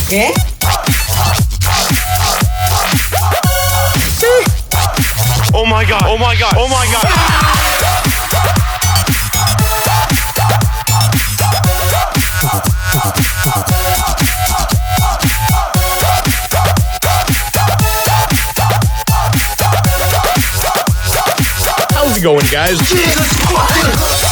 ¿Qué? Oh my god, oh my god, oh my god. How's it going, guys? Jesus fucking